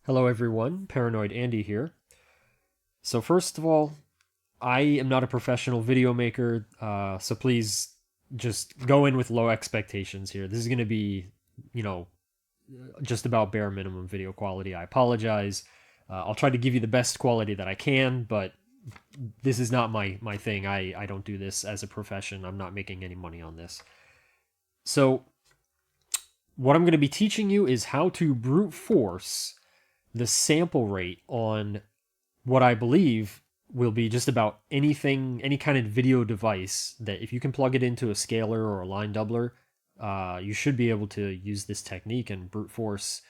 Hello everyone, Paranoid Andy here. So first of all, I am not a professional video maker, so please just go in with low expectations here. This is going to be, you know, just about bare minimum video quality. I apologize. I'll try to give you the best quality that I can, but this is not my thing. I don't do this as a profession. I'm not making any money on this. So what I'm going to be teaching you is how to brute force the sample rate on what I believe will be just about anything, any kind of video device that if you can plug it into a scaler or a line doubler, you should be able to use this technique and brute force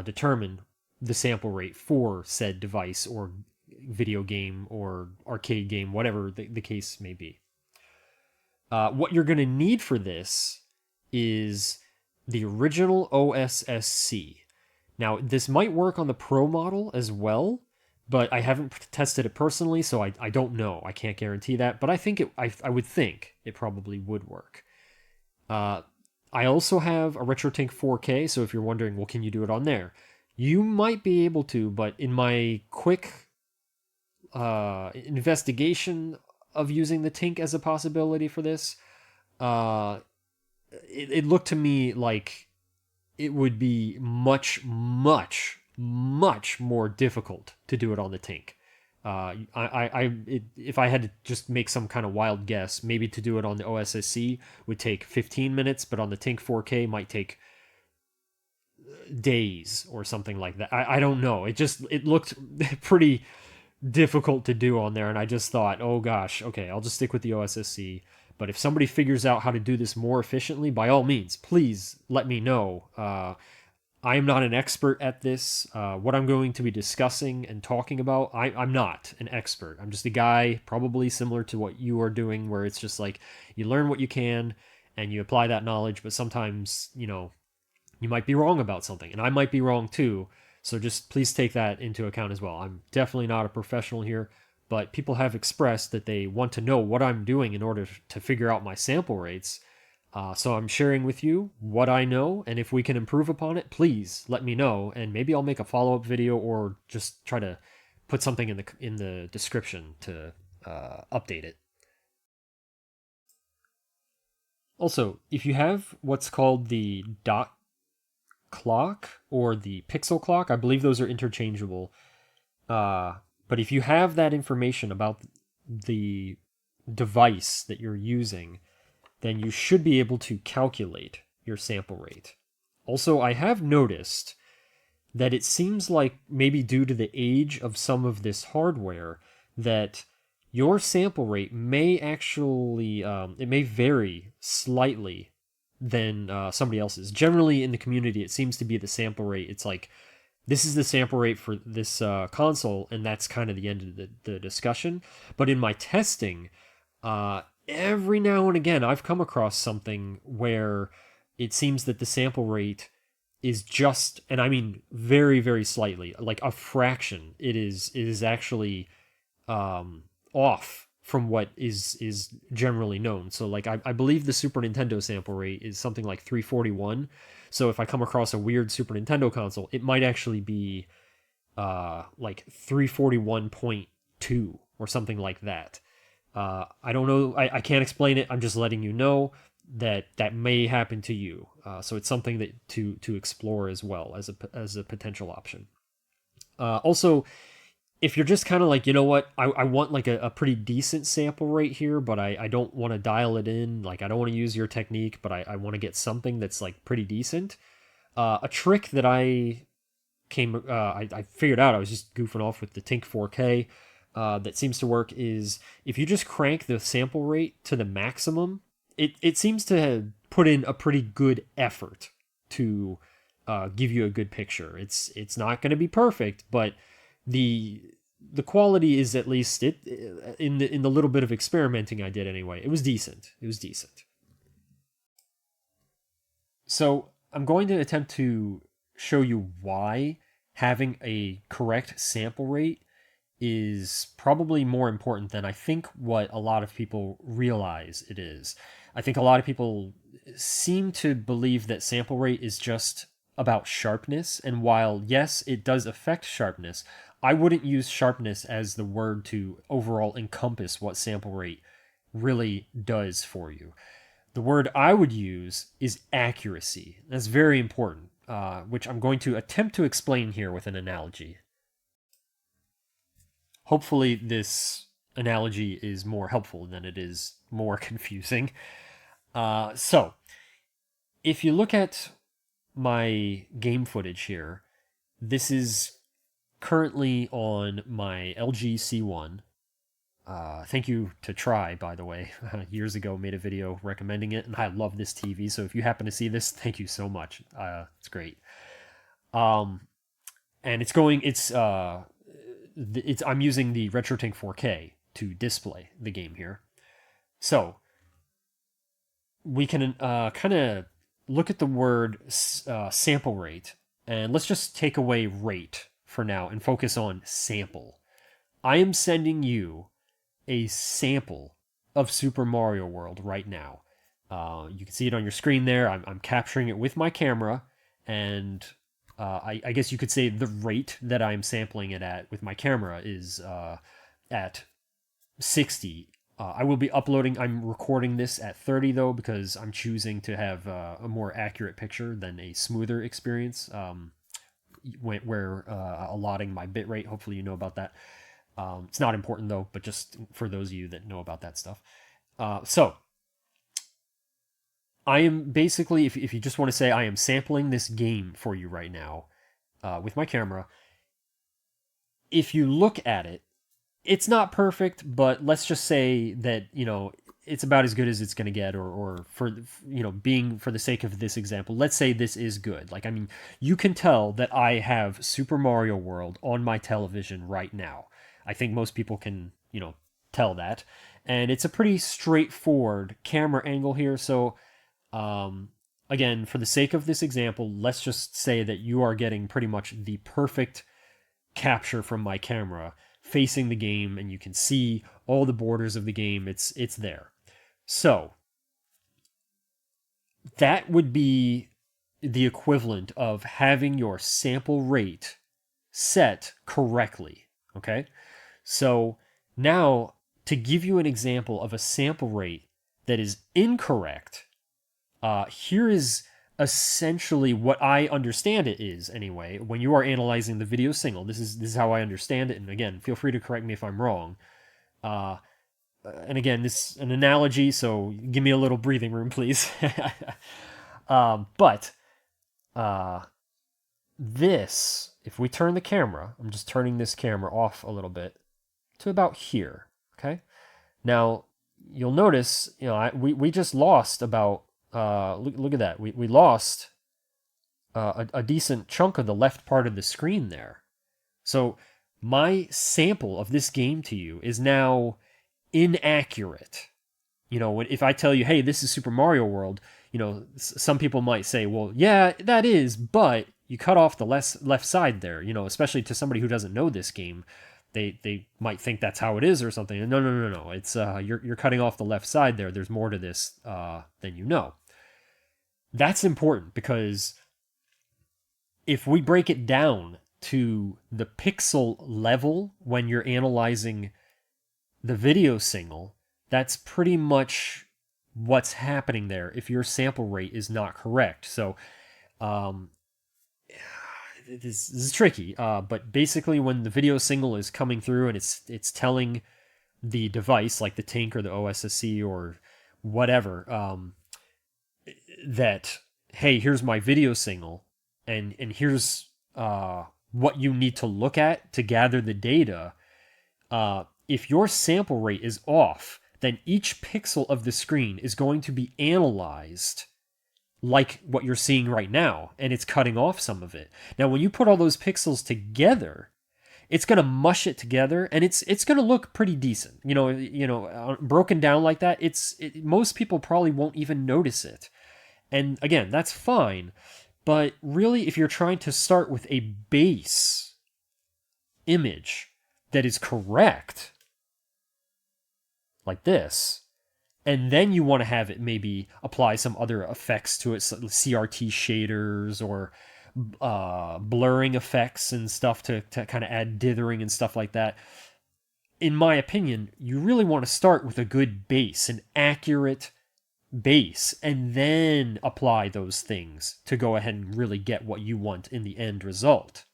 determine the sample rate for said device or video game or arcade game, whatever the case may be. What you're going to need for this is the original OSSC. Now, this might work on the Pro model as well, but I haven't tested it personally, so I don't know. I can't guarantee that, but I think I would think it probably would work. I also have a RetroTink 4K, so if you're wondering, well, can you do it on there? You might be able to, but in my quick investigation of using the Tink as a possibility for this, it looked to me like it would be much, much, much more difficult to do it on the Tink. If I had to just make some kind of wild guess, maybe to do it on the OSSC would take 15 minutes, but on the Tink 4K might take days or something like that. I don't know. It looked pretty difficult to do on there, and I just thought, oh gosh, okay, I'll just stick with the OSSC. But if somebody figures out how to do this more efficiently, by all means, please let me know. I am not an expert at this. What I'm going to be discussing and talking about, I'm not an expert. I'm just a guy, probably similar to what you are doing, where it's just like you learn what you can and you apply that knowledge, but sometimes, you might be wrong about something, and I might be wrong too. So just please take that into account as well. I'm definitely not a professional here, but people have expressed that they want to know what I'm doing in order to figure out my sample rates. So I'm sharing with you what I know, and if we can improve upon it, please let me know, and maybe I'll make a follow-up video or just try to put something in the description to update it. Also, if you have what's called the dot clock or the pixel clock, I believe those are interchangeable. But if you have that information about the device that you're using, then you should be able to calculate your sample rate. Also, I have noticed that it seems like maybe due to the age of some of this hardware that your sample rate may actually it may vary slightly than somebody else's. Generally in the community, it seems to be the sample rate. It's like this is the sample rate for this console, and that's kind of the end of the discussion. But in my testing, every now and again, I've come across something where it seems that the sample rate is just, and I mean very, very slightly, like a fraction. It is actually off from what is generally known. So like I believe the Super Nintendo sample rate is something like 341. So if I come across a weird Super Nintendo console, it might actually be like 341.2 or something like that. I don't know. I can't explain it. I'm just letting you know that that may happen to you. So it's something that to explore as well as a potential option. Also, if you're just kind of like, you know what, I want like a pretty decent sample rate here, but I don't want to dial it in. Like, I don't want to use your technique, but I want to get something that's like pretty decent. A trick that I figured out, I was just goofing off with the Tink 4K, that seems to work is if you just crank the sample rate to the maximum, it seems to put in a pretty good effort to give you a good picture. It's not going to be perfect, but the quality is, at least it in the little bit of experimenting I did anyway, it was decent. It was decent. So I'm going to attempt to show you why having a correct sample rate is probably more important than I think what a lot of people realize it is. I think a lot of people seem to believe that sample rate is just about sharpness, and while yes, it does affect sharpness, I wouldn't use sharpness as the word to overall encompass what sample rate really does for you. The word I would use is accuracy. That's very important, which I'm going to attempt to explain here with an analogy. Hopefully, this analogy is more helpful than it is more confusing. So, if you look at my game footage here, this is currently on my LG C1. Thank you to Try, by the way. Years ago, made a video recommending it, and I love this TV. So if you happen to see this, thank you so much. It's great. And I'm using the RetroTink 4K to display the game here. So we can kind of look at the word sample rate, and let's just take away rate for now and focus on sample. I am sending you a sample of Super Mario World right now. You can see it on your screen there. I'm capturing it with my camera, and I guess you could say the rate that I'm sampling it at with my camera is at 60. I will be uploading, I'm recording this at 30 though, because I'm choosing to have a more accurate picture than a smoother experience, where allotting my bitrate. Hopefully you know about that. It's not important though, but just for those of you that know about that stuff. So I am basically, if you just want to say I am sampling this game for you right now with my camera, if you look at it, it's not perfect, but let's just say that, it's about as good as it's going to get, or for, being for the sake of this example, let's say this is good. Like, I mean, you can tell that I have Super Mario World on my television right now. I think most people can, tell that. And it's a pretty straightforward camera angle here. So, again, for the sake of this example, let's just say that you are getting pretty much the perfect capture from my camera facing the game, and you can see all the borders of the game. It's there. So, that would be the equivalent of having your sample rate set correctly, okay? So now, to give you an example of a sample rate that is incorrect, here is essentially what I understand it is anyway. When you are analyzing the video signal, this is how I understand it. And again, feel free to correct me if I'm wrong. And again, this is an analogy, so give me a little breathing room, please. But this, if we turn the camera, I'm just turning this camera off a little bit to about here. Okay. Now you'll notice, we just lost about. Look at that. We lost a decent chunk of the left part of the screen there. So my sample of this game to you is now inaccurate. If I tell you, hey, this is Super Mario World, some people might say, well, yeah, that is, but you cut off the left side there, especially to somebody who doesn't know this game. They might think that's how it is or something. No. It's you're cutting off the left side there. There's more to this than you know. That's important because if we break it down to the pixel level when you're analyzing the video signal, that's pretty much what's happening there if your sample rate is not correct. So this is tricky, but basically when the video signal is coming through and it's telling the device, like the Tink or the OSSC or whatever, that, hey, here's my video signal, and here's what you need to look at to gather the data. If your sample rate is off, then each pixel of the screen is going to be analyzed like what you're seeing right now, and it's cutting off some of it. Now, when you put all those pixels together, it's going to mush it together, and it's going to look pretty decent. Broken down like that, most people probably won't even notice it. And again, that's fine. But really, if you're trying to start with a base image that is correct, like this, and then you want to have it maybe apply some other effects to it, CRT shaders or blurring effects and stuff to kind of add dithering and stuff like that. In my opinion, you really want to start with a good base, an accurate base, and then apply those things to go ahead and really get what you want in the end result.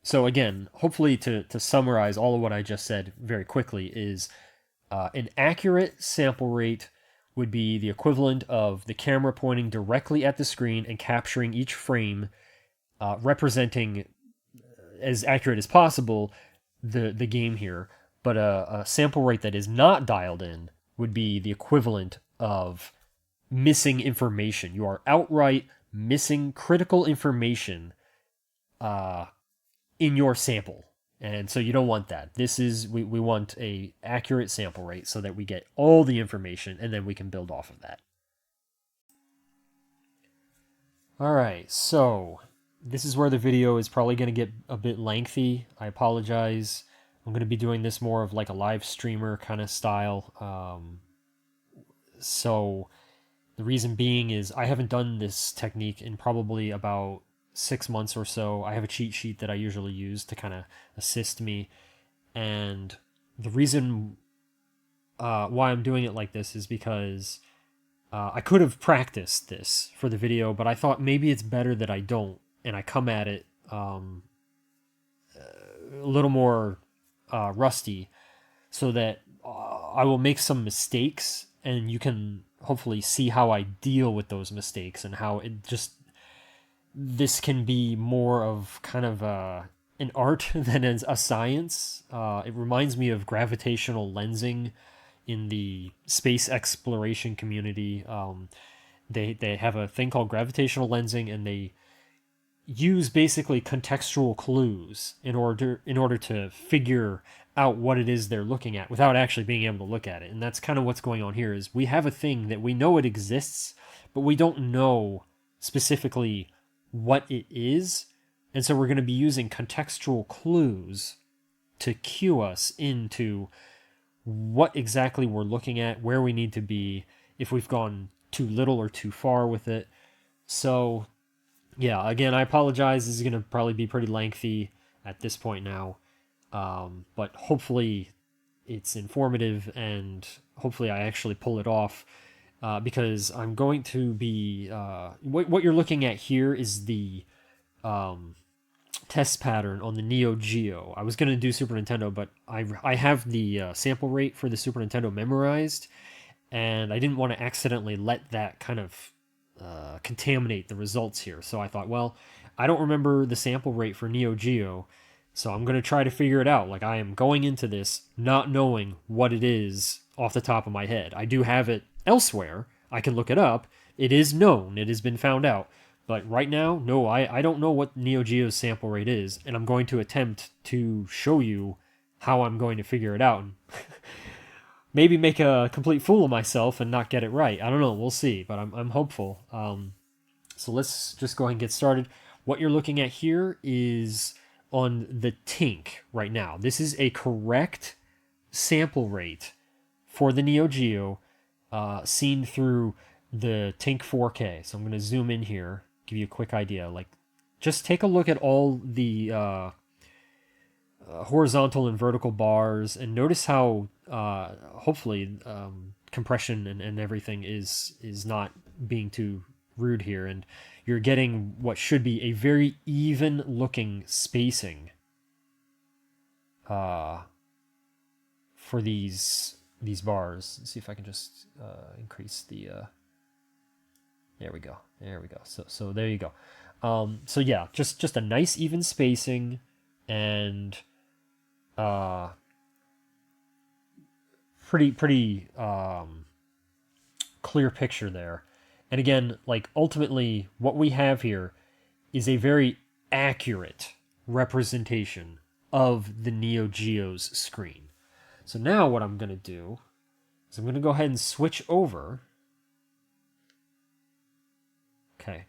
So again, hopefully to summarize all of what I just said very quickly is an accurate sample rate would be the equivalent of the camera pointing directly at the screen and capturing each frame, representing as accurate as possible the game here. But a sample rate that is not dialed in would be the equivalent of missing information. You are outright missing critical information in your sample. And so you don't want that. We want a accurate sample rate so that we get all the information and then we can build off of that. All right, so this is where the video is probably going to get a bit lengthy. I apologize. I'm going to be doing this more of like a live streamer kind of style. So the reason being is I haven't done this technique in probably about 6 months or so. I have a cheat sheet that I usually use to kind of assist me. And the reason why I'm doing it like this is because I could have practiced this for the video, but I thought maybe it's better that I don't, and I come at it a little more rusty, so that I will make some mistakes, and you can hopefully see how I deal with those mistakes and how this can be more of kind of an art than a science. It reminds me of gravitational lensing in the space exploration community. They have a thing called gravitational lensing, and they use basically contextual clues in order to figure out what it is they're looking at without actually being able to look at it. And that's kind of what's going on here. Is we have a thing that we know it exists, but we don't know specifically what it is, and so we're going to be using contextual clues to cue us into what exactly we're looking at, where we need to be, if we've gone too little or too far with it. So yeah, again, I apologize. This is going to probably be pretty lengthy at this point now, but hopefully it's informative, and hopefully I actually pull it off. Because I'm going to be... what you're looking at here is the test pattern on the Neo-Geo. I was going to do Super Nintendo, but I have the sample rate for the Super Nintendo memorized, and I didn't want to accidentally let that kind of contaminate the results here. So I thought, well, I don't remember the sample rate for Neo-Geo, so I'm going to try to figure it out. Like, I am going into this not knowing what it is off the top of my head. I do have it elsewhere. I can look it up. It is known. It has been found out. But right now, no, I don't know what Neo-Geo's sample rate is, and I'm going to attempt to show you how I'm going to figure it out. Maybe make a complete fool of myself and not get it right. I don't know. We'll see, but I'm hopeful. So let's just go ahead and get started. What you're looking at here is on the Tink right now. This is a correct sample rate for the Neo-Geo seen through the Tink 4K. So I'm going to zoom in here, give you a quick idea. Like, just take a look at all the horizontal and vertical bars, and notice how hopefully compression and everything is not being too rude here, and you're getting what should be a very even looking spacing for these bars. Let's see if I can just increase the there we go. So there you go. So yeah, just a nice even spacing, and pretty clear picture there. And again, like, ultimately what we have here is a very accurate representation of the Neo-Geo's screen. So now what I'm going to do is I'm going to go ahead and switch over, okay,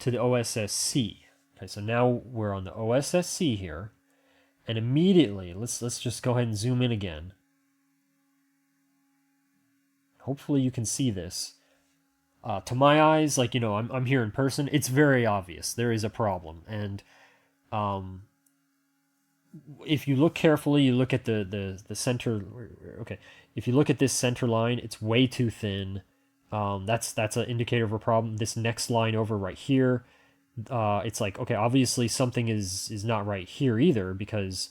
to the OSSC. Okay, so now we're on the OSSC here, and immediately let's just go ahead and zoom in again. Hopefully you can see this. To my eyes, like, you know, I'm here in person, it's very obvious there is a problem. And um, if you look carefully, you look at the center. Okay, if you look at this center line, it's way too thin. That's an indicator of a problem. This next line over right here, it's like, okay, obviously something is not right here either, because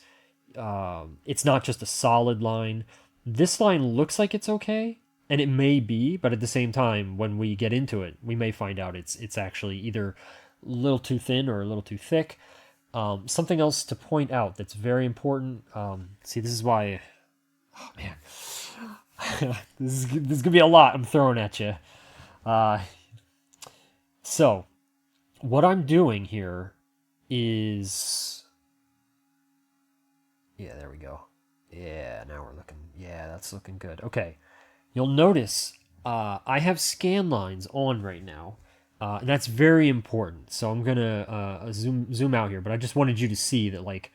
it's not just a solid line. This line looks like it's okay, and it may be, but at the same time, when we get into it, we may find out it's actually either a little too thin or a little too thick. Something else to point out that's very important. See, this is why. Oh man, this is gonna be a lot I'm throwing at you. Uh, so what I'm doing here is, yeah, there we go. Yeah, now we're looking. Yeah, that's looking good. Okay, you'll notice I have scan lines on right now. And that's very important. So I'm gonna zoom out here, but I just wanted you to see that, like,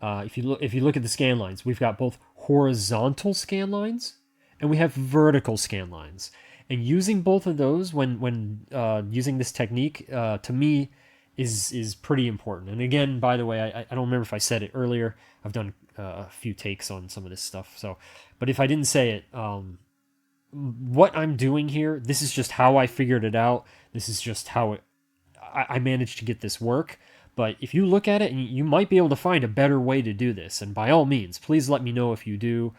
if you look at the scan lines, we've got both horizontal scan lines and we have vertical scan lines. And using both of those when using this technique, to me, is pretty important. And again, by the way, I don't remember if I said it earlier. I've done a few takes on some of this stuff. So, but if I didn't say it, what I'm doing here, this is just how I figured it out. This is just how I managed to get this work. But if you look at it, you might be able to find a better way to do this. And by all means, please let me know if you do.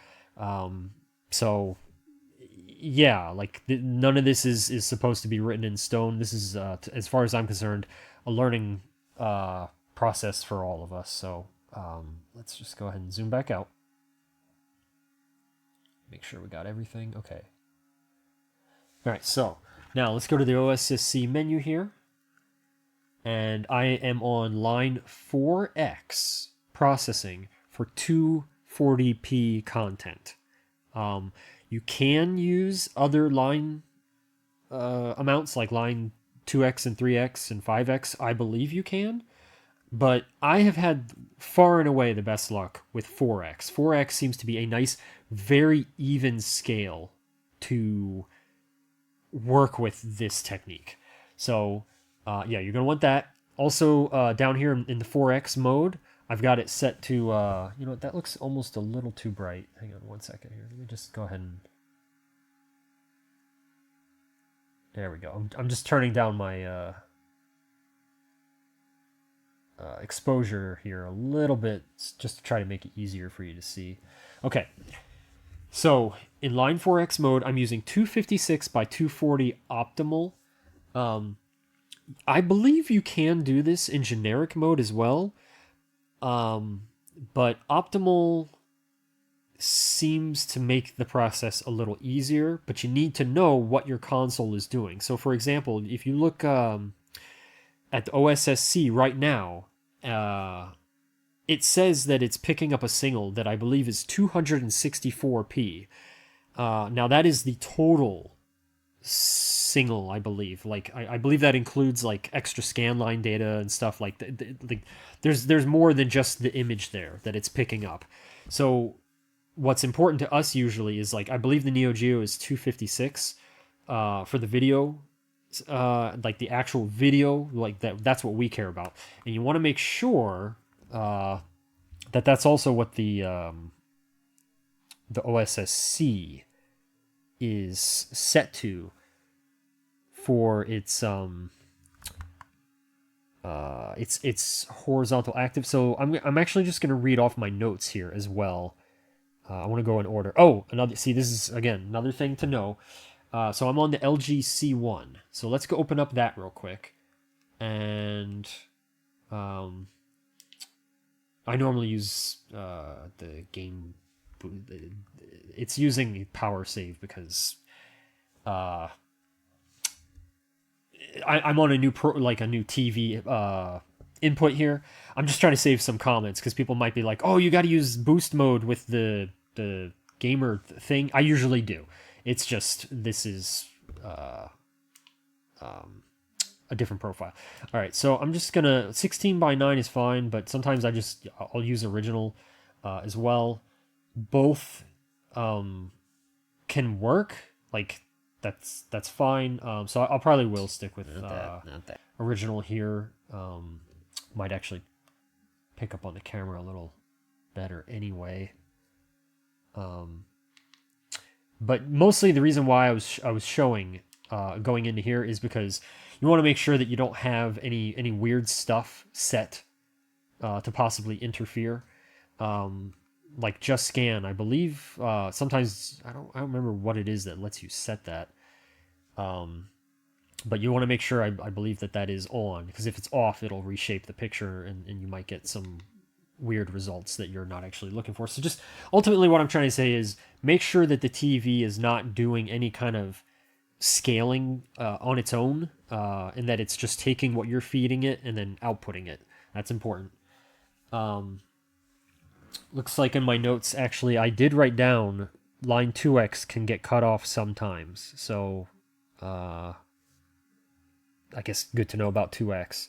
So, yeah, like none of this is supposed to be written in stone. This is, as far as I'm concerned, a learning process for all of us. So let's just go ahead and zoom back out. Make sure we got everything. Okay. All right, so now let's go to the OSSC menu here. And I am on line 4X, processing for 240p content. You can use other line amounts like line 2X and 3X and 5X. I believe you can. But I have had far and away the best luck with 4X. 4X seems to be a nice, very even scale to work with this technique. So, yeah, you're going to want that. Also, down here in the 4X mode, I've got it set to, you know what, that looks almost a little too bright. Hang on one second here. Let me just go ahead and... There we go. I'm just turning down my exposure here a little bit, just to try to make it easier for you to see. Okay. So in line 4X mode, I'm using 256 by 240 optimal. I believe you can do this in generic mode as well, but optimal seems to make the process a little easier, but you need to know what your console is doing. So for example, if you look at the OSSC right now, it says that it's picking up a signal that I believe is 264p. Now that is the total signal, I believe. Like I believe that includes like extra scan line data and stuff like that. There's more than just the image there that it's picking up. So what's important to us usually is, like, I believe the Neo-Geo is 256 for the video. Like the actual video, like that's what we care about. And you want to make sure that that's also what the OSSC is set to for its horizontal active. So I'm actually just going to read off my notes here as well. I want to go in order. Oh, this is again another thing to know. So I'm on the LG C1. So let's go open up that real quick. And I normally use the game. It's using power save because I'm on a new a new TV input here. I'm just trying to save some comments because people might be like, "Oh, you got to use boost mode with the gamer thing." I usually do. It's just this is a different profile. All right, so I'm just gonna 16:9 is fine, but sometimes I'll use original as well. Both can work. Like that's fine. So I'll probably will stick with Not that. original here. Might actually pick up on the camera a little better anyway. But mostly the reason why I was showing going into here is because you want to make sure that you don't have any weird stuff set to possibly interfere. Like just scan, I believe. Sometimes I don't remember what it is that lets you set that. But you want to make sure I believe that is on, because if it's off, it'll reshape the picture and you might get some weird results that you're not actually looking for. So just ultimately what I'm trying to say is make sure that the TV is not doing any kind of scaling on its own, and that it's just taking what you're feeding it and then outputting it. That's important. Looks like in my notes, actually, I did write down line 2x can get cut off sometimes. So, I guess good to know about 2x.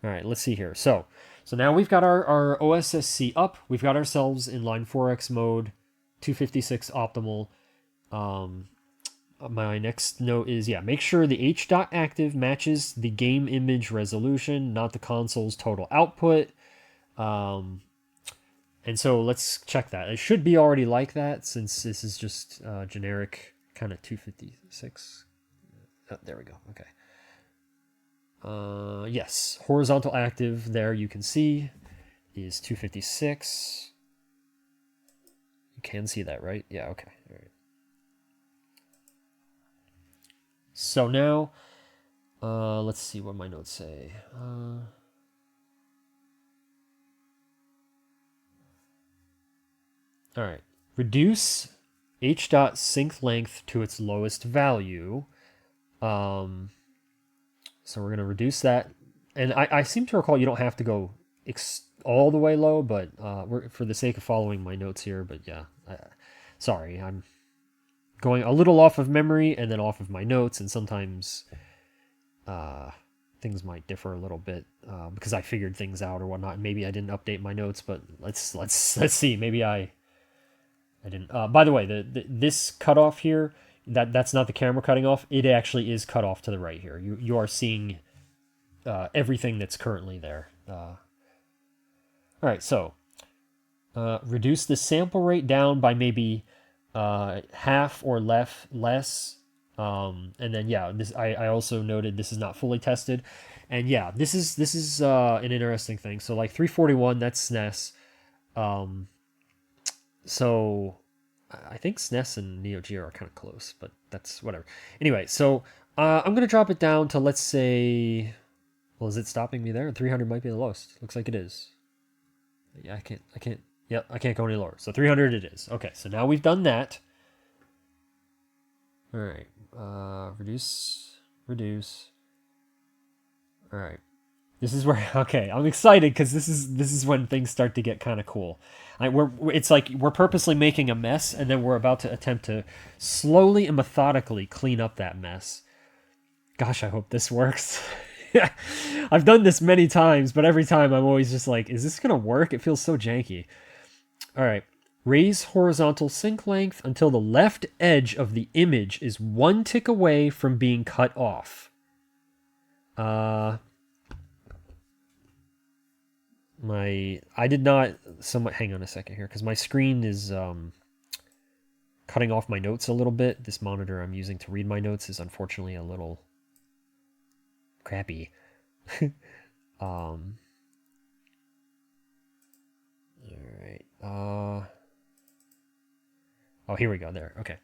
All right, let's see here. So now we've got our OSSC up. We've got ourselves in line 4x mode, 256 optimal. My next note is, make sure the H.active matches the game image resolution, not the console's total output. And so let's check that. It should be already like that, since this is just generic kind of 256. Oh, there we go. Okay. Yes, horizontal active there you can see is 256. You can see that, right? Yeah, okay. All right. So now, let's see what my notes say. All right. Reduce H.sync length to its lowest value. So we're going to reduce that. And I seem to recall you don't have to go all the way low, but we're, for the sake of following my notes here. But yeah, sorry, I'm going a little off of memory and then off of my notes, and sometimes things might differ a little bit because I figured things out or whatnot. Maybe I didn't update my notes, but let's see. Maybe I didn't. By the way, this cutoff here, that's not the camera cutting off. It actually is cut off to the right here. You are seeing everything that's currently there. All right, so reduce the sample rate down by maybe half or less. And then this I also noted this is not fully tested, and this is an interesting thing. So like 341, that's SNES. So I think SNES and Neo-Geo are kind of close, but that's whatever. Anyway, so I'm gonna drop it down to, let's say, well, is it stopping me there? 300 might be the lowest. Looks like it is. Yeah, I can't. Yep, I can't go any lower. So 300 it is. Okay, so now we've done that. All right, reduce. All right, this is where, okay, I'm excited because this is when things start to get kind of cool. It's like we're purposely making a mess, and then we're about to attempt to slowly and methodically clean up that mess. Gosh, I hope this works. Yeah, I've done this many times, but every time I'm always just like, is this gonna work? It feels so janky. All right. Raise horizontal sync length until the left edge of the image is one tick away from being cut off. I did not somewhat, hang on a second here, because my screen is cutting off my notes a little bit. This monitor I'm using to read my notes is unfortunately a little crappy. All right. Oh, here we go. There. Okay.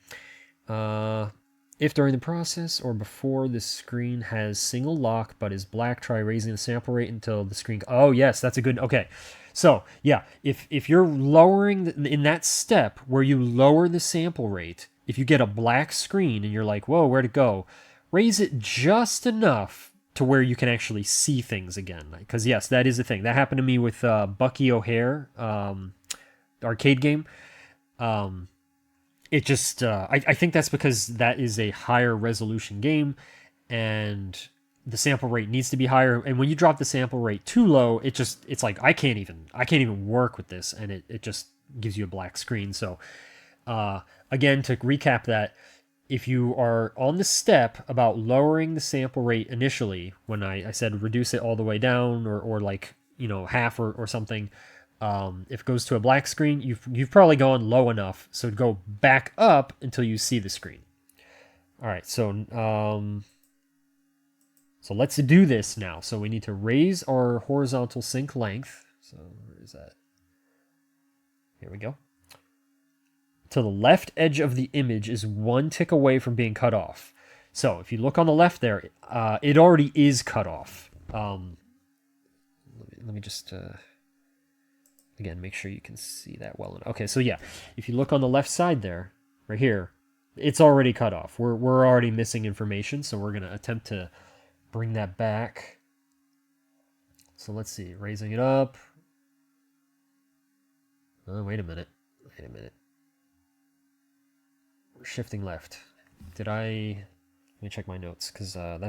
If during the process or before the screen has single lock but is black, try raising the sample rate until the screen. Oh, yes, that's a good. Okay. So, yeah, if you're lowering in that step where you lower the sample rate, if you get a black screen and you're like, whoa, where'd it go? Raise it just enough to where you can actually see things again. Because, yes, that is a thing. That happened to me with Bucky O'Hare, arcade game. It just, I think that's because that is a higher resolution game, and the sample rate needs to be higher. And when you drop the sample rate too low, it's like, I can't even work with this, and it just gives you a black screen. So, again, to recap that, if you are on the step about lowering the sample rate initially, when I said reduce it all the way down or like, half or something, if it goes to a black screen, you've probably gone low enough. So go back up until you see the screen. All right, so let's do this now. So we need to raise our horizontal sync length. So where is that? Here we go. To the left edge of the image is 1 tick away from being cut off. So if you look on the left there, it already is cut off. Let me just, again, make sure you can see that well enough. Okay, so yeah, if you look on the left side there, right here, it's already cut off. We're already missing information, so we're going to attempt to bring that back. So let's see, raising it up. Oh, wait a minute. We're shifting left. Let me check my notes, because I'm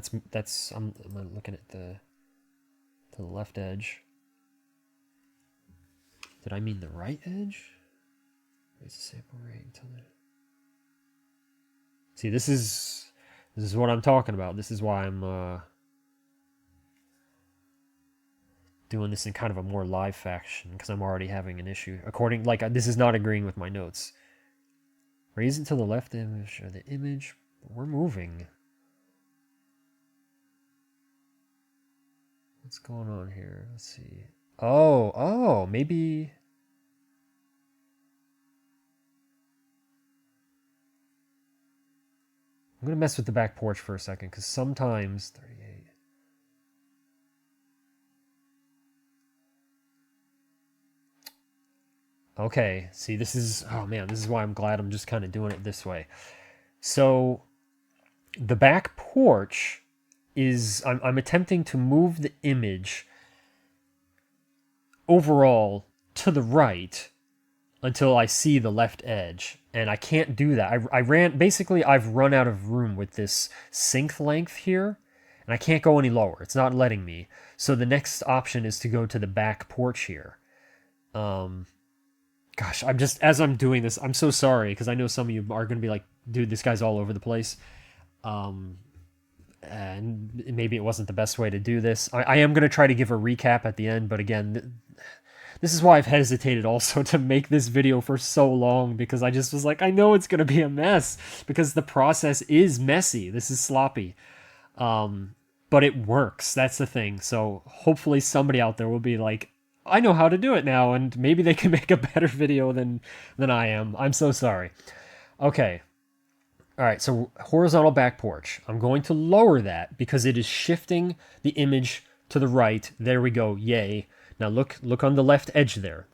looking at to the left edge. Did I mean the right edge? Raise the sample rate until there. See, this is what I'm talking about. This is why I'm doing this in kind of a more live fashion, because I'm already having an issue. This is not agreeing with my notes. Raise it to the left image or the image. We're moving. What's going on here? Let's see. Oh, maybe. I'm going to mess with the back porch for a second, because sometimes 38. Okay, see, this is why I'm glad I'm just kind of doing it this way. So the back porch is, I'm attempting to move the image overall to the right until I see the left edge, and I can't do that. I've run out of room with this sync length here, and I can't go any lower. It's not letting me. So the next option is to go to the back porch here. Gosh, as I'm doing this, I'm so sorry, because I know some of you are going to be like, dude, this guy's all over the place. And maybe it wasn't the best way to do this. I am going to try to give a recap at the end, but again, this is why I've hesitated also to make this video for so long, because I just was like, I know it's going to be a mess, because the process is messy. This is sloppy. But it works. That's the thing. So hopefully somebody out there will be like, I know how to do it now, and maybe they can make a better video than I am. I'm so sorry. Okay. All right, so horizontal back porch. I'm going to lower that because it is shifting the image to the right. There we go. Yay. Now look on the left edge there.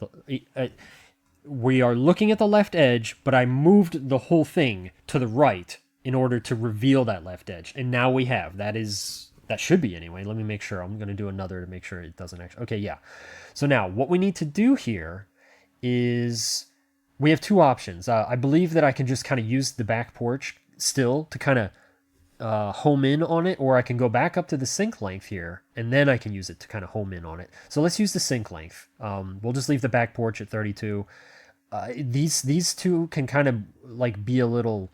We are looking at the left edge, but I moved the whole thing to the right in order to reveal that left edge. And now we have. That should be anyway. Let me make sure. I'm going to do another to make sure it doesn't actually. Okay, yeah. So now what we need to do here is we have two options. I believe that I can just kind of use the back porch still to kind of home in on it, or I can go back up to the sync length here, and then I can use it to kind of home in on it. So let's use the sync length. We'll just leave the back porch at 32. These two can kind of like be a little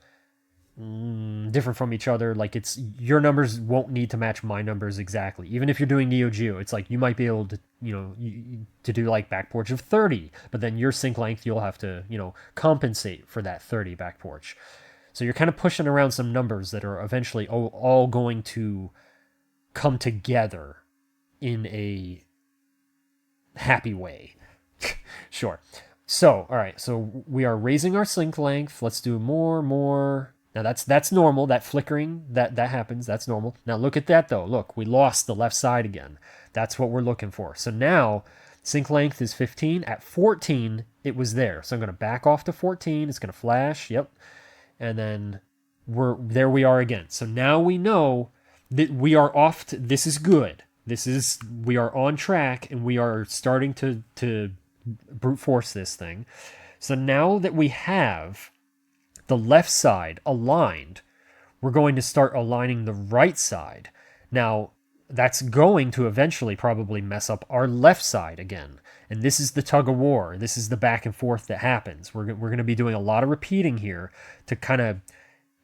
different from each other. Like your numbers won't need to match my numbers exactly. Even if you're doing Neo-Geo, it's like you might be able to, to do like back porch of 30, but then your sync length, you'll have to, compensate for that 30 back porch. So you're kind of pushing around some numbers that are eventually all going to come together in a happy way. Sure. So, all right. So we are raising our sync length. Let's do more. Now that's normal. That flickering, that happens. That's normal. Now look at that though. Look, we lost the left side again. That's what we're looking for. So now sync length is 15. At 14, it was there. So I'm going to back off to 14. It's going to flash. Yep. And then there we are again. So now we know that we are off. This is good. We are on track, and we are starting to brute force this thing. So now that we have the left side aligned, we're going to start aligning the right side. Now, that's going to eventually probably mess up our left side again. And this is the tug of war. This is the back and forth that happens. We're going to be doing a lot of repeating here to kind of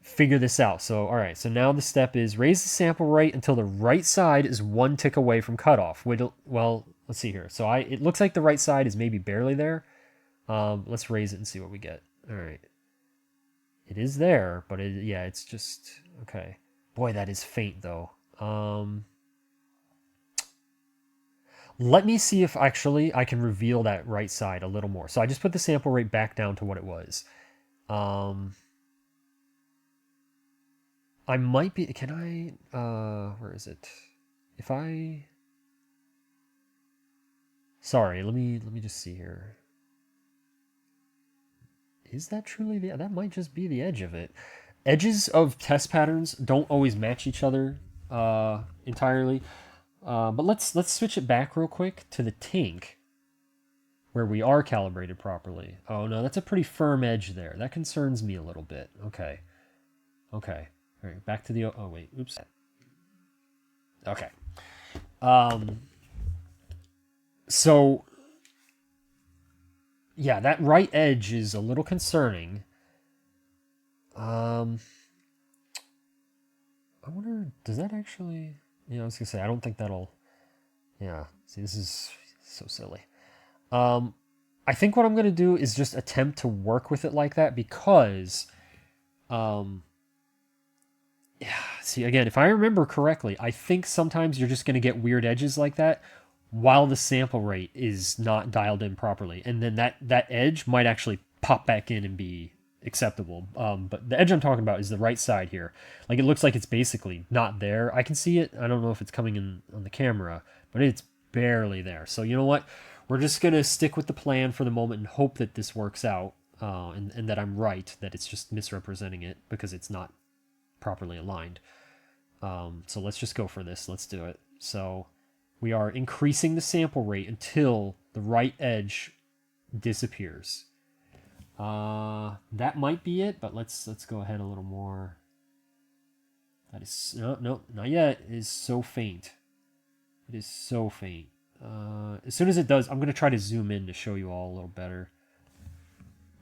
figure this out. So, all right, so now the step is raise the sample rate until the right side is 1 tick away from cutoff. Well, let's see here. So it looks like the right side is maybe barely there. Let's raise it and see what we get. All right. It is there, but yeah, it's just, okay. Boy, that is faint though. Let me see if actually I can reveal that right side a little more. So I just put the sample rate back down to what it was. I might be, can I, where is it? If I, sorry, let me just see here. Is that truly that might just be the edge of it. Edges of test patterns don't always match each other entirely. But let's switch it back real quick to the tank where we are calibrated properly. Oh no, that's a pretty firm edge there. That concerns me a little bit. Okay. Okay. All right, back to the, oh wait, oops. Okay. So yeah, that right edge is a little concerning. I wonder, does that actually, I was gonna say, I don't think that'll, yeah, see, this is so silly. I think what I'm gonna do is just attempt to work with it like that because, yeah, see, again, if I remember correctly, I think sometimes you're just gonna get weird edges like that while the sample rate is not dialed in properly. And then that edge might actually pop back in and be acceptable. But the edge I'm talking about is the right side here. Like, it looks like it's basically not there. I can see it. I don't know if it's coming in on the camera, but it's barely there. So you know what? We're just going to stick with the plan for the moment and hope that this works out and that I'm right, that it's just misrepresenting it because it's not properly aligned. So let's just go for this. Let's do it. So we are increasing the sample rate until the right edge disappears. That might be it, but let's go ahead a little more. That is, no, not yet. It is so faint. It is so faint. As soon as it does, I'm going to try to zoom in to show you all a little better.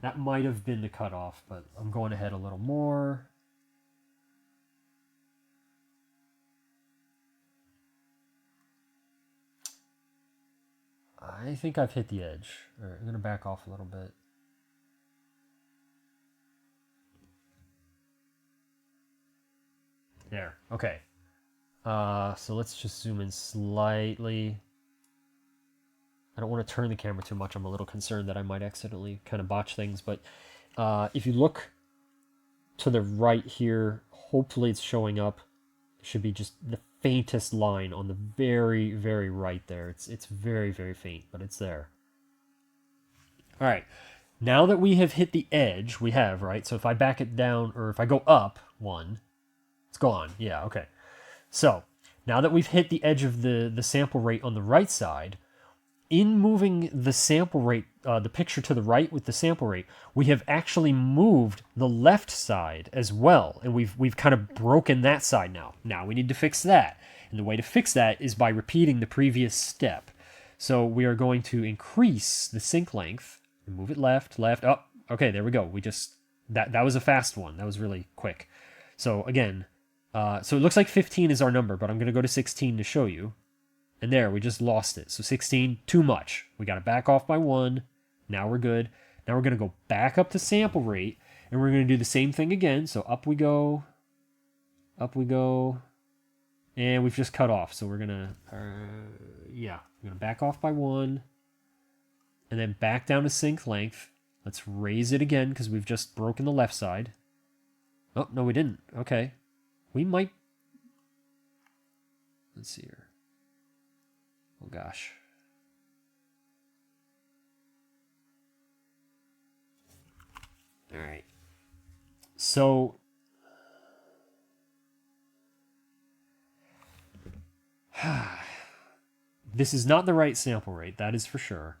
That might have been the cutoff, but I'm going ahead a little more. I think I've hit the edge. All right, I'm going to back off a little bit. There. Okay. So let's just zoom in slightly. I don't want to turn the camera too much. I'm a little concerned that I might accidentally kind of botch things. But if you look to the right here, hopefully it's showing up. It should be just the faintest line on the very, very right there. It's very, very faint, but it's there. All right. Now that we have hit the edge, we have, right? So if I back it down, or if I go up one, it's gone. Yeah, okay. So now that we've hit the edge of the sample rate on the right side, in moving the sample rate, the picture to the right with the sample rate, we have actually moved the left side as well, and we've kind of broken that side now. Now we need to fix that, and the way to fix that is by repeating the previous step. So we are going to increase the sync length, move it left, left, up. Oh, okay, there we go. We just that was a fast one. That was really quick. So again, so it looks like 15 is our number, but I'm going to go to 16 to show you. And there, we just lost it. So 16, too much. We got to back off by 1. Now we're good. Now we're going to go back up to sample rate, and we're going to do the same thing again. So up we go, and we've just cut off. So we're going to, we're going to back off by 1, and then back down to sync length. Let's raise it again, because we've just broken the left side. Oh, no, we didn't. Okay. We might, let's see here. Oh gosh. All right. So this is not the right sample rate, that is for sure.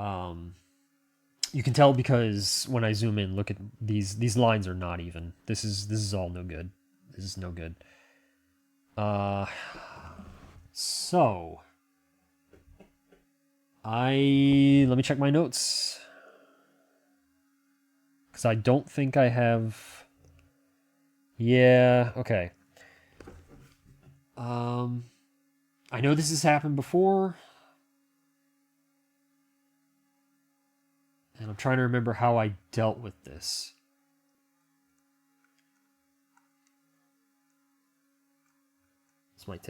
You can tell because when I zoom in, look at these lines are not even. This is all no good. This is no good. So, let me check my notes. Because I don't think I have Yeah, okay. I know this has happened before, and I'm trying to remember how I dealt with this.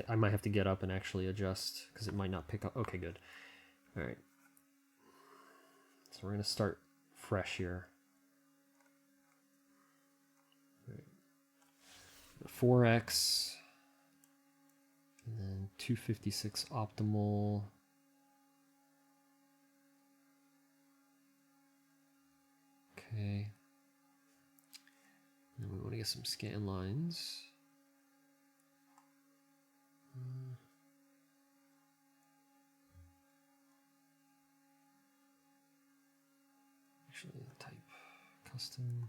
I might have to get up and actually adjust, because it might not pick up. Okay, good. Alright. So we're going to start fresh here. 4x, and then 256 optimal. Okay. And we want to get some scan lines. Actually, type custom.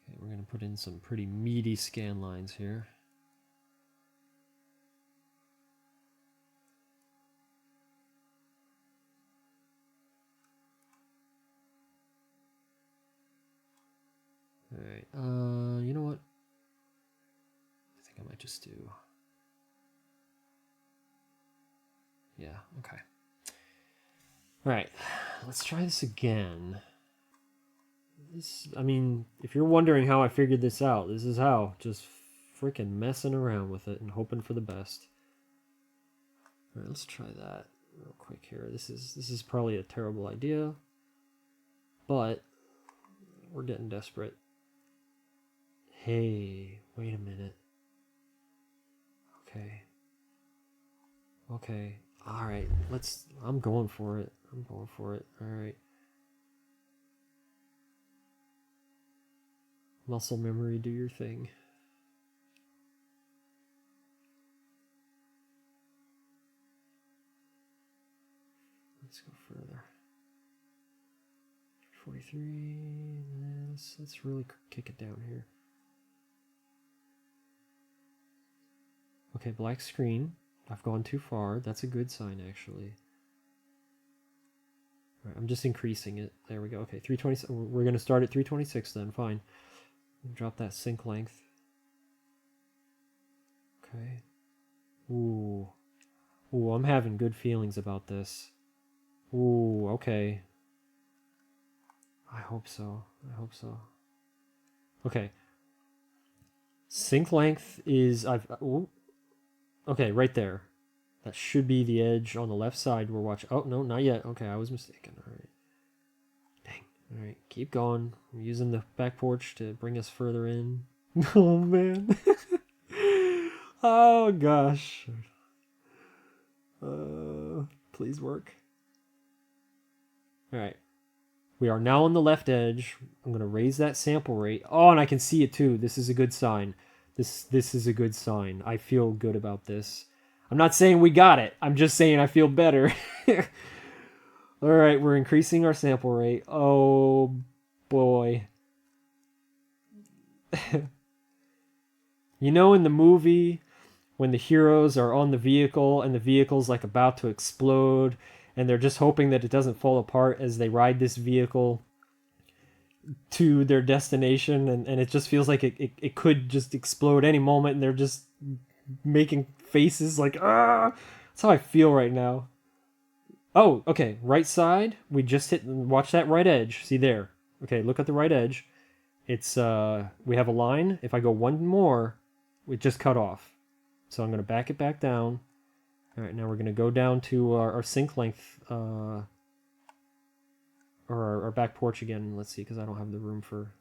Okay, we're going to put in some pretty meaty scan lines here. Alright, you know what? I think I might just do... Yeah, okay. Alright, let's try this again. I mean, if you're wondering how I figured this out, this is how. Just freaking messing around with it and hoping for the best. Alright, let's try that real quick here. This is probably a terrible idea, but we're getting desperate. Hey, wait a minute. Okay. Okay. Alright, I'm going for it. Alright. Muscle memory, do your thing. Let's go further. 43. Let's really kick it down here. Okay, black screen. I've gone too far. That's a good sign, actually. All right, I'm just increasing it. There we go. Okay, 320. We're going to start at 326 then. Fine. Drop that sync length. Okay. Ooh. Ooh, I'm having good feelings about this. Ooh, okay. I hope so. Okay. Sync length is... Ooh. Okay, right there. That should be the edge on the left side we're watching. Oh, no, not yet. Okay, I was mistaken. All right. Dang. All right, keep going. We're using the back porch to bring us further in. Oh, man. Oh, gosh. Please work. All right. We are now on the left edge. I'm going to raise that sample rate. Oh, and I can see it too. This is a good sign. This is a good sign. I feel good about this. I'm not saying we got it. I'm just saying I feel better. All right, we're increasing our sample rate. Oh, boy. You know, in the movie, when the heroes are on the vehicle and the vehicle's like about to explode, and they're just hoping that it doesn't fall apart as they ride this vehicle to their destination, and it just feels like it could just explode any moment, and they're just making faces like, ah! That's how I feel right now. Oh, okay, right side, we just hit, watch that right edge, see there. Okay, look at the right edge. It's, we have a line. If I go one more, we just cut off. So I'm going to back it back down. All right, now we're going to go down to our sync length, or our back porch again. Let's see, because I don't have the room for...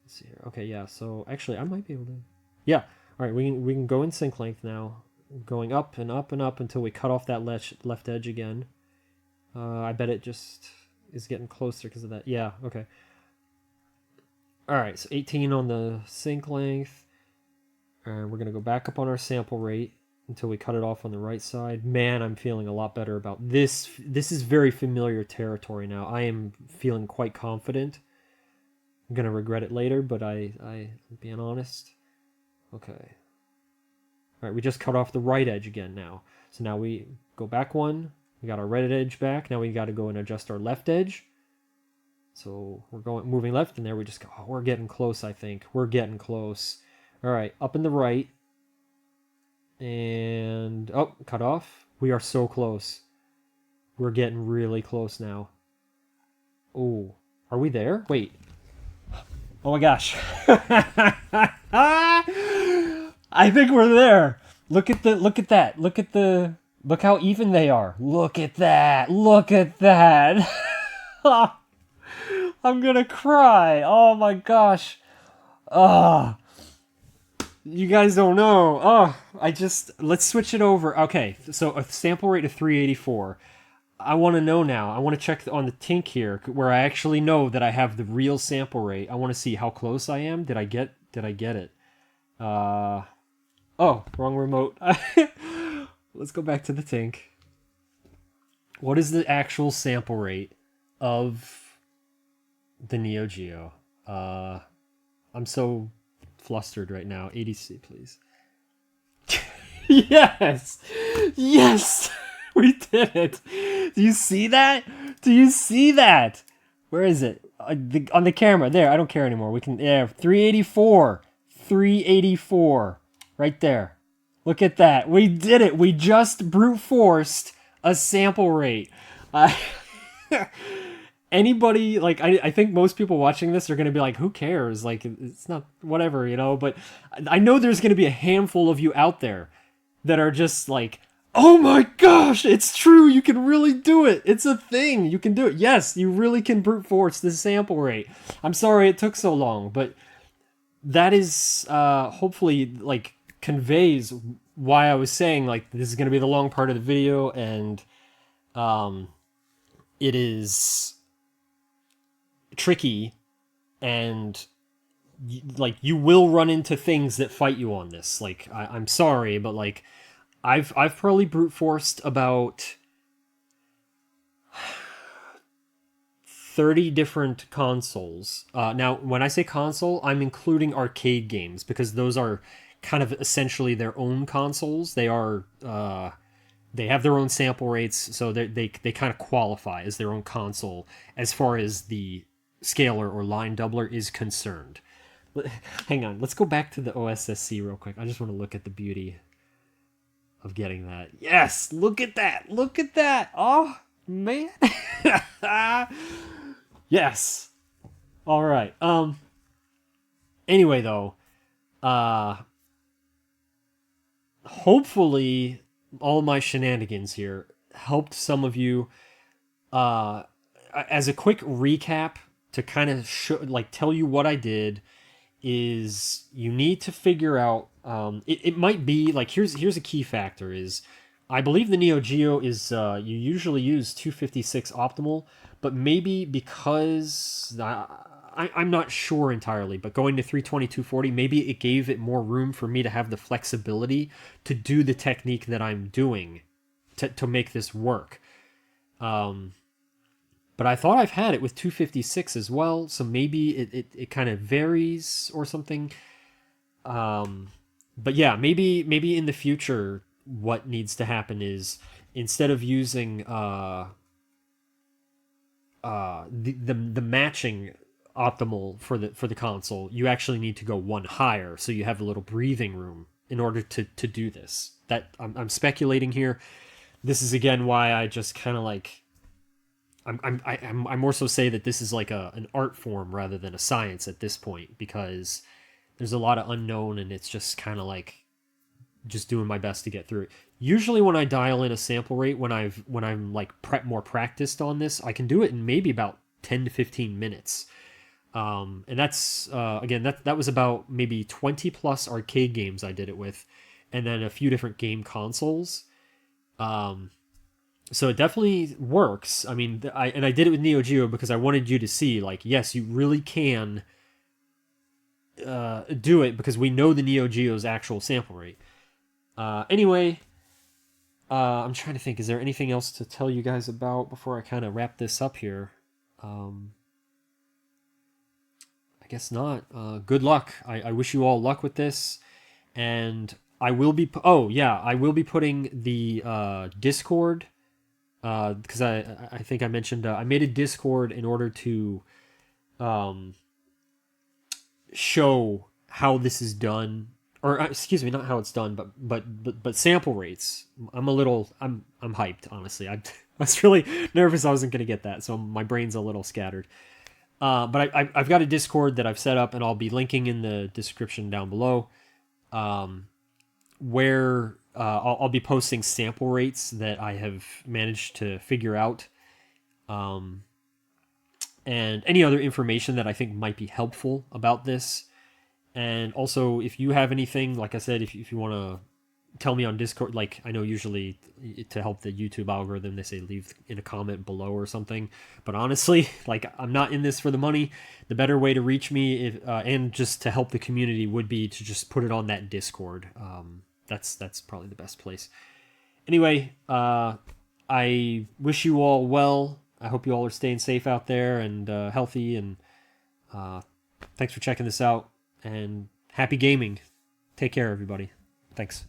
Let's see here. Okay, yeah, so actually I might be able to... Yeah, all right, we can go in sync length now. Going up and up and up until we cut off that left edge again. I bet it just is getting closer because of that. Yeah, okay. All right, so 18 on the sync length. And we're going to go back up on our sample rate until we cut it off on the right side. Man, I'm feeling a lot better about this. This is very familiar territory now. I am feeling quite confident. I'm going to regret it later, but I'm being honest. Okay. All right, we just cut off the right edge again now. So now we go back one, We got our right edge back. Now we got to go and adjust our left edge. So we're moving left, and there we just go. Oh, we're getting close, I think. We're getting close. All right, up in the right. And, oh, cut off. We are so close. We're getting really close now. Oh, are we there? Wait. Oh my gosh. I think we're there. Look at that. Look how even they are. Look at that. Look at that. I'm gonna cry. Oh my gosh. Ah. You guys don't know. Oh, let's switch it over. Okay, so a sample rate of 384. I want to know now. I want to check on the tink here where I actually know that I have the real sample rate. I want to see how close I am. Did I get it? Oh, wrong remote. Let's go back to the tink. What is the actual sample rate of the Neo-Geo? I'm so flustered right now. 80C, please. Yes! Yes! We did it! Do you see that? Do you see that? Where is it? On the camera. There, I don't care anymore. We can... Yeah, 384. 384. Right there. Look at that. We did it. We just brute forced a sample rate. Anybody, like, I think most people watching this are going to be like, who cares? Like, it's not, whatever, you know? But I know there's going to be a handful of you out there that are just like, oh my gosh, it's true. You can really do it. It's a thing. You can do it. Yes, you really can brute force the sample rate. I'm sorry it took so long, but that is hopefully, like, conveys why I was saying, like, this is going to be the long part of the video, and it is tricky, and like, you will run into things that fight you on this. Like, I'm sorry, but like, I've probably brute forced about 30 different consoles. Now, when I say console, I'm including arcade games, because those are kind of essentially their own consoles. They are they have their own sample rates, so they kind of qualify as their own console as far as the scaler or line doubler is concerned. Hang on, let's go back to the OSSC real quick. I just want to look at the beauty of getting that. Yes, look at that. Look at that. Oh, man. Yes. All right. Anyway, though, hopefully all my shenanigans here helped some of you. As a quick recap to kind of like tell you what I did, is you need to figure out, it might be like, here's a key factor is, I believe the Neo-Geo is, you usually use 256 optimal, but maybe because I'm not sure entirely, but going to 320, 240, maybe it gave it more room for me to have the flexibility to do the technique that I'm doing to make this work. But I thought I've had it with 256 as well, so maybe it kind of varies or something. But yeah, maybe in the future, what needs to happen is, instead of using the matching optimal for the console, you actually need to go one higher, so you have a little breathing room in order to do this. That I'm speculating here. This is again why I just kind of like, I more so say that this is like an art form rather than a science at this point, because there's a lot of unknown, and it's just kind of like just doing my best to get through it. Usually when I dial in a sample rate, when I'm like more practiced on this, I can do it in maybe about 10 to 15 minutes. And that's again, that was about maybe 20 plus arcade games I did it with, and then a few different game consoles. So it definitely works. I mean, I did it with Neo-Geo because I wanted you to see, like, yes, you really can do it, because we know the Neo-Geo's actual sample rate. Anyway, I'm trying to think, is there anything else to tell you guys about before I kind of wrap this up here? I guess not. Good luck. I wish you all luck with this, and I will be... Oh, yeah, I will be putting the Discord because I think I mentioned I made a Discord in order to um, show how this is done, or excuse me, not how it's done, but sample rates. I'm hyped, honestly. I was really nervous I wasn't going to get that, so my brain's a little scattered. But I've got a Discord that I've set up, and I'll be linking in the description down below, where I'll be posting sample rates that I have managed to figure out, and any other information that I think might be helpful about this. And also, if you have anything, like I said, if you want to tell me on Discord, like I know usually to help the YouTube algorithm, they say leave in a comment below or something. But honestly, like I'm not in this for the money. The better way to reach me, and just to help the community, would be to just put it on that Discord. That's probably the best place. Anyway, I wish you all well. I hope you all are staying safe out there and healthy. And thanks for checking this out. And happy gaming. Take care, everybody. Thanks.